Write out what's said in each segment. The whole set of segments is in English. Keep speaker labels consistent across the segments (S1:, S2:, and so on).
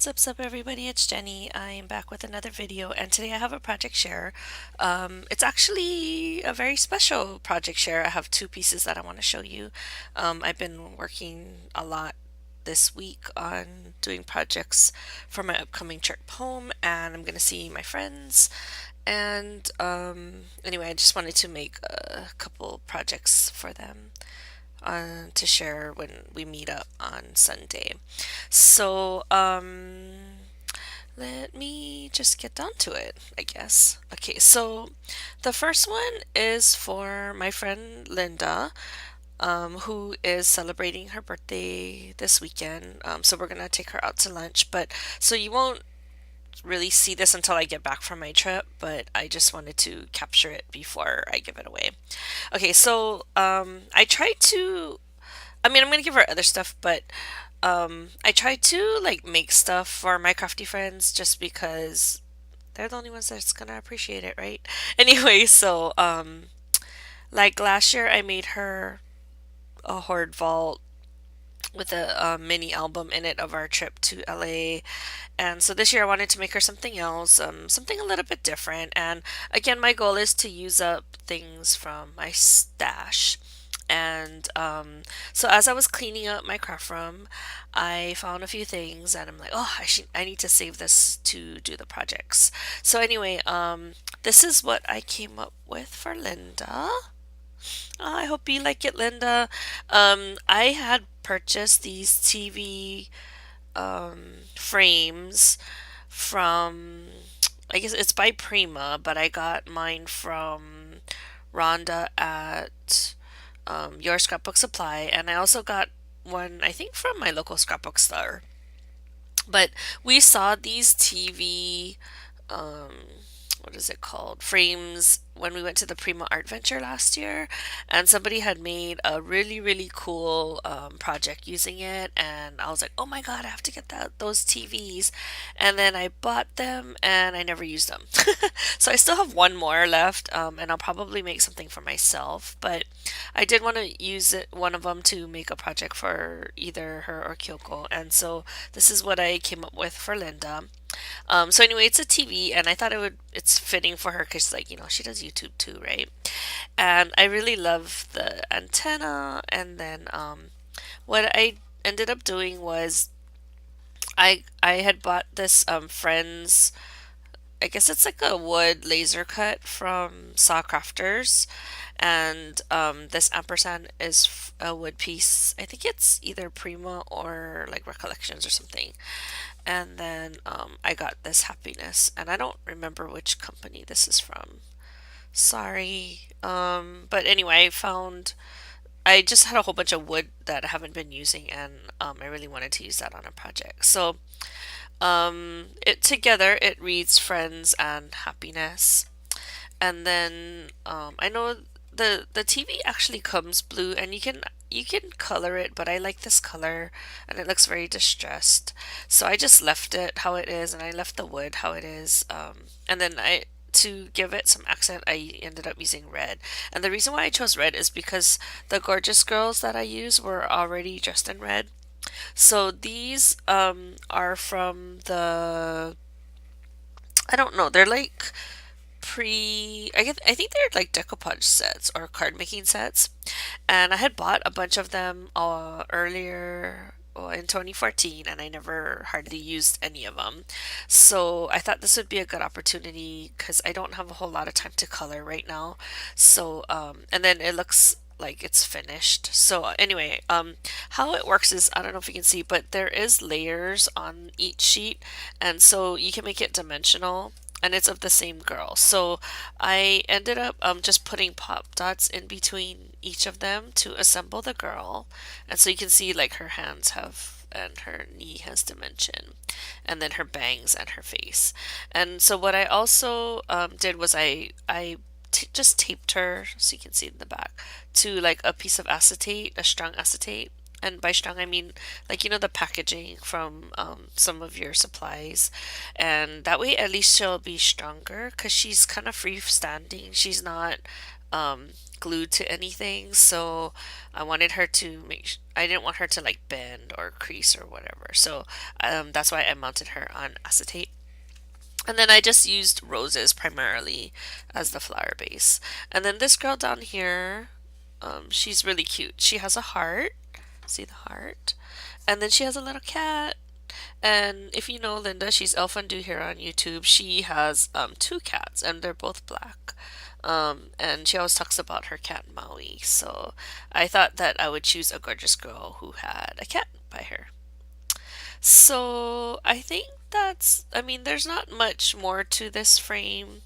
S1: What's up everybody, it's Jenny. I am back with another video and today I have a project share. It's actually a very special project share. I have two pieces that I want to show you. I've been working a lot this week on doing projects for my upcoming trip home and I'm going to see my friends. And anyway, I just wanted to make a couple projects for them to share when we meet up on Sunday. So, let me just get down to it, I guess. Okay, so the first one is for my friend Linda, who is celebrating her birthday this weekend. So we're gonna take her out to lunch, but so you won't really see this until I get back from my trip, but I just wanted to capture it before I give it away. Okay, so I tried to I'm gonna give her other stuff, but I tried to like make stuff for my crafty friends just because they're the only ones that's gonna appreciate it, right? Anyway, so like last year I made her a hoard vault with a mini album in it of our trip to LA. And so this year I wanted to make her something else, something a little bit different. And again, my goal is to use up things from my stash. And so as I was cleaning up my craft room, I found a few things and I'm like, oh, I need to save this to do the projects. So anyway, this is what I came up with for Linda. I hope you like it, Linda. I had purchased these TV frames from, I guess it's by Prima, but I got mine from Rhonda at Your Scrapbook Supply, and I also got one, I think, from my local scrapbook store. But we saw these TV, um, what is it called? Frames when we went to the Prima Art Venture last year, and somebody had made a really, really cool project using it, and I was like, oh my God, I have to get those TVs. And then I bought them and I never used them. So I still have one more left, and I'll probably make something for myself, but I did want to use one of them to make a project for either her or Kyoko, and so this is what I came up with for Linda. So anyway, it's a TV, and I thought it's fitting for her because, like, she does YouTube too, right? And I really love the antenna. And then, what I ended up doing was I had bought this Friends. I guess it's like a wood laser cut from Saw Crafters, and this ampersand is a wood piece. I think it's either Prima or like Recollections or something. And then I got this happiness, and I don't remember which company this is from. Sorry. But anyway, I just had a whole bunch of wood that I haven't been using, and I really wanted to use that on a project. So it together it reads friends and happiness. And then I know the TV actually comes blue, and you can color it, but I like this color and it looks very distressed. So I just left it how it is, and I left the wood how it is. And then I to give it some accent, I ended up using red. And the reason why I chose red is because the gorgeous girls that I use were already dressed in red. So these are from the, I don't know, they're like I think they're like decoupage sets or card making sets, and I had bought a bunch of them earlier in 2014, and I never hardly used any of them. So I thought this would be a good opportunity because I don't have a whole lot of time to color right now. So and then it looks like it's finished. So anyway, how it works is, I don't know if you can see, but there is layers on each sheet, and so you can make it dimensional, and it's of the same girl. So I ended up just putting pop dots in between each of them to assemble the girl. And so you can see like her hands have, and her knee has dimension, and then her bangs and her face. And so what I also did was just taped her, so you can see in the back, to like a piece of acetate, a strong acetate. And by strong, I mean like the packaging from some of your supplies, and that way at least she'll be stronger because she's kind of freestanding. She's not glued to anything, so I wanted her to I didn't want her to like bend or crease or whatever. So that's why I mounted her on acetate. And then I just used roses primarily as the flower base. And then this girl down here, she's really cute. She has a heart. See the heart? And then she has a little cat. And if you know Linda, she's Elf Fondue here on YouTube. She has two cats, and they're both black. And she always talks about her cat Maui. So I thought that I would choose a gorgeous girl who had a cat by her. So I think I mean, there's not much more to this frame.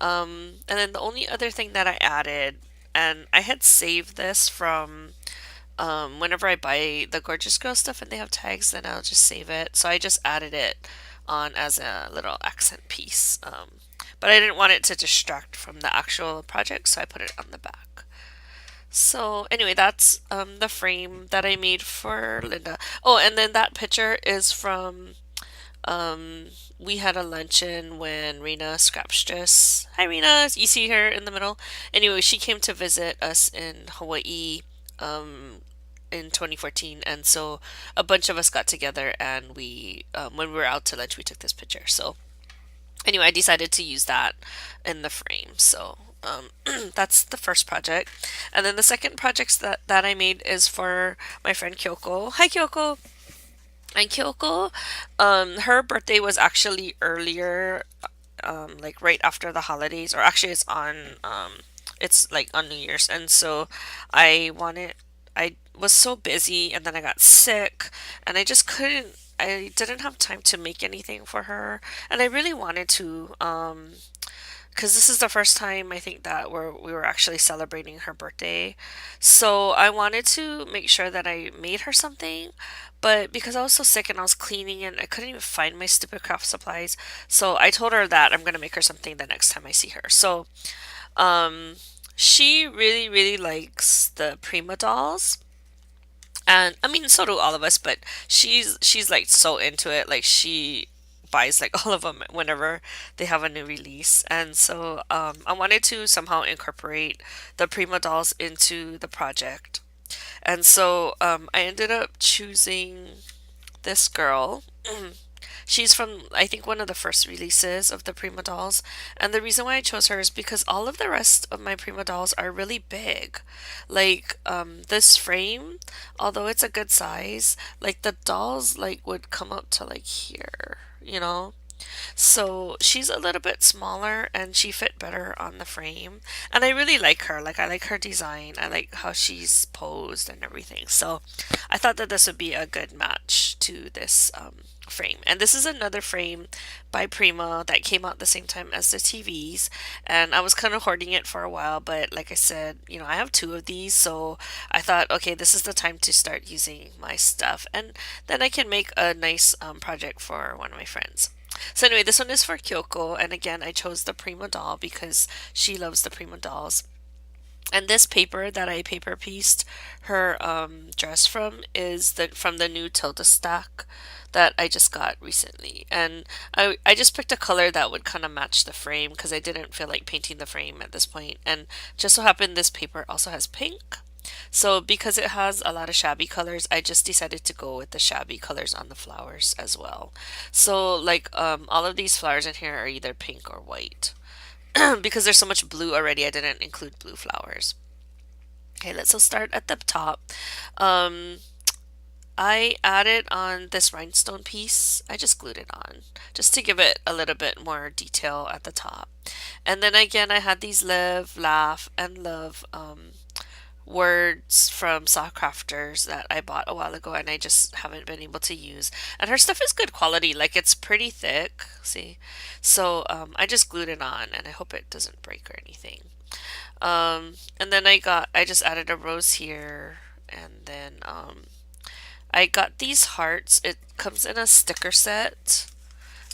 S1: And then the only other thing that I added, and I had saved this from whenever I buy the Gorgeous Girl stuff and they have tags, then I'll just save it. So I just added it on as a little accent piece. But I didn't want it to distract from the actual project, so I put it on the back. So anyway, that's the frame that I made for Linda. Oh, and then that picture is from we had a luncheon when Rena Scrapstress. Hi Rena, you see her in the middle. Anyway, she came to visit us in Hawaii in 2014, and so a bunch of us got together and when we were out to lunch, we took this picture. So anyway, I decided to use that in the frame. So that's the first project. And then the second project that I made is for my friend Kyoko. Hi Kyoko! And Kyoko, her birthday was actually earlier, like right after the holidays, or actually it's like on New Year's, and so I was so busy, and then I got sick, and I didn't have time to make anything for her, and I really wanted to, because this is the first time I think that we were actually celebrating her birthday. So I wanted to make sure that I made her something, but because I was so sick and I was cleaning and I couldn't even find my stupid craft supplies, so I told her that I'm gonna make her something the next time I see her. So um, she really, really likes the Prima dolls. And I mean, so do all of us, but she's like so into it. Like she buys like all of them whenever they have a new release. And so I wanted to somehow incorporate the Prima dolls into the project. And so I ended up choosing this girl. She's from, I think, one of the first releases of the Prima dolls. And the reason why I chose her is because all of the rest of my Prima dolls are really big. Like, this frame, although it's a good size, like the dolls like would come up to like here, you know? So she's a little bit smaller and she fit better on the frame. And I really like her. Like I like her design. I like how she's posed and everything. So I thought that this would be a good match to this frame. And this is another frame by Prima that came out the same time as the TVs. And I was kind of hoarding it for a while, but like I said, I have two of these, so I thought, okay, this is the time to start using my stuff. And then I can make a nice project for one of my friends. So anyway, this one is for Kyoko, and again, I chose the Prima doll because she loves the Prima dolls. And this paper that I paper pieced her dress from is from the new Tilda stack that I just got recently. And I just picked a color that would kind of match the frame because I didn't feel like painting the frame at this point. And just so happened this paper also has pink. So because it has a lot of shabby colors, I just decided to go with the shabby colors on the flowers as well. So like all of these flowers in here are either pink or white. Because there's so much blue already, I didn't include blue flowers. Okay, let's start at the top. Um, I added on this rhinestone piece. I just glued it on just to give it a little bit more detail at the top. And then again, I had these live, laugh, and love words from Sock Crafters that I bought a while ago and I just haven't been able to use. And her stuff is good quality, like it's pretty thick, see? So I just glued it on and I hope it doesn't break or anything. And then I just added a rose here and then I got these hearts. It comes in a sticker set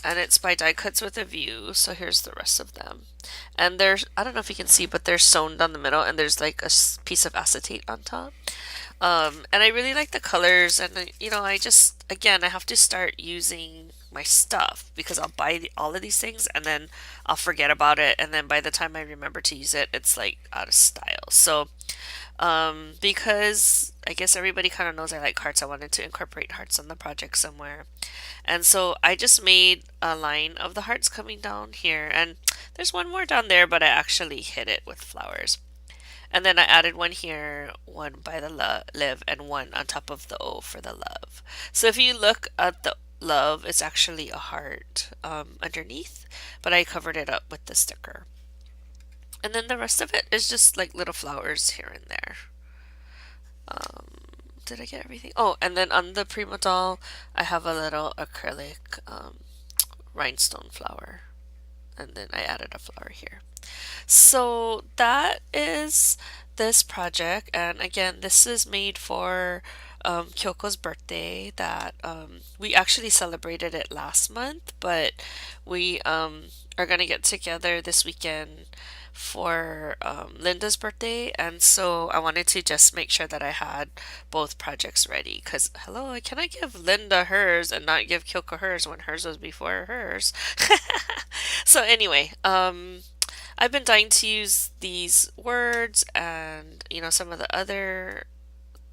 S1: and it's by Die Cuts with a View. So here's the rest of them. And there's, I don't know if you can see, but they're sewn down the middle and there's like a piece of acetate on top. And I really like the colors and I just, again, I have to start using my stuff because I'll buy all of these things and then I'll forget about it, and then by the time I remember to use it, it's like out of style. So because I guess everybody kind of knows I like hearts, I wanted to incorporate hearts on the project somewhere. And so I just made a line of the hearts coming down here, and there's one more down there, but I actually hid it with flowers. And then I added one here, one by the live, and one on top of the O for the love. So if you look at the love, it's actually a heart underneath, but I covered it up with the sticker. And then the rest of it is just like little flowers here and there. Did I get everything? Oh, and then on the Prima doll, I have a little acrylic rhinestone flower. And then I added a flower here. So that is this project. And again, this is made for Kyoko's birthday that we actually celebrated it last month, but we are going to get together this weekend for Linda's birthday. And so I wanted to just make sure that I had both projects ready because, hello, I cannot give Linda hers and not give Kyoko hers when hers was before hers. So anyway, I've been dying to use these words and some of the other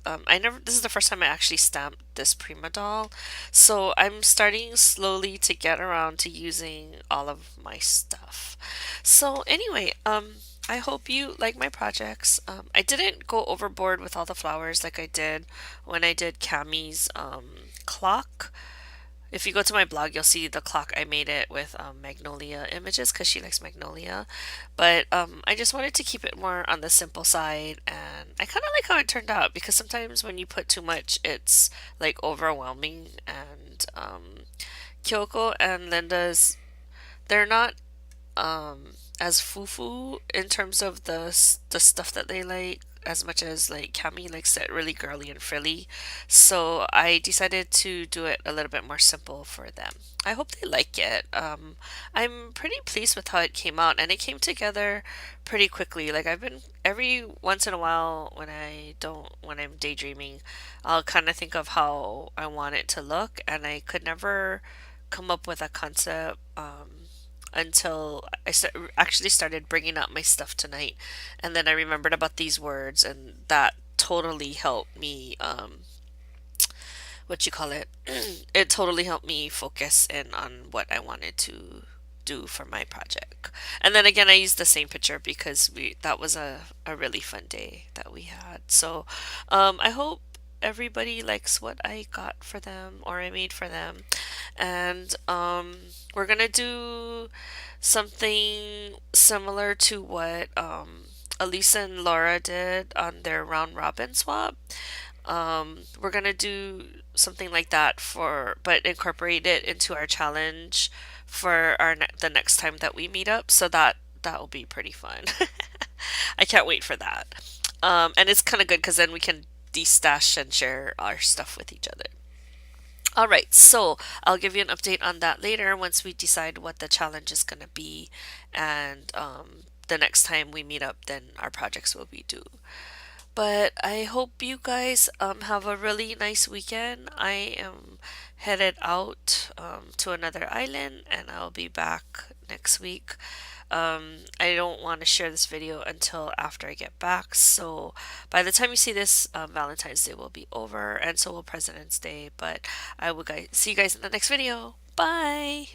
S1: I never this is the first time I actually stamped this Prima doll. So I'm starting slowly to get around to using all of my stuff. So anyway, I hope you like my projects. I didn't go overboard with all the flowers like I did when I did Cammie's clock. If you go to my blog, you'll see the clock. I made it with magnolia images because she likes magnolia. But I just wanted to keep it more on the simple side. And I kind of like how it turned out because sometimes when you put too much, it's like overwhelming. And Kyoko and Linda's, they're not as foo-foo in terms of the stuff that they like as much as like Cami likes it really girly and frilly. So I decided to do it a little bit more simple for them. I hope they like it. I'm pretty pleased with how it came out and it came together pretty quickly. Like I've been every once in a while when I'm daydreaming, I'll kind of think of how I want it to look and I could never come up with a concept until actually started bringing up my stuff tonight. And then I remembered about these words, and that totally helped me. What you call it? It totally helped me focus in on what I wanted to do for my project. And then again, I used the same picture because we that was a really fun day that we had. So I hope everybody likes what I got for them or I made for them. And we're gonna do something similar to what Elisa and Laura did on their round robin swap. We're gonna do something like that but incorporate it into our challenge for the next time that we meet up. So that will be pretty fun. I can't wait for that. And it's kind of good because then we can de-stash and share our stuff with each other. All right, so I'll give you an update on that later once we decide what the challenge is going to be. And the next time we meet up, then our projects will be due. But I hope you guys have a really nice weekend. I am headed out to another island and I'll be back next week. I don't want to share this video until after I get back. So by the time you see this, Valentine's Day will be over and so will President's Day. But I will see you guys in the next video. Bye!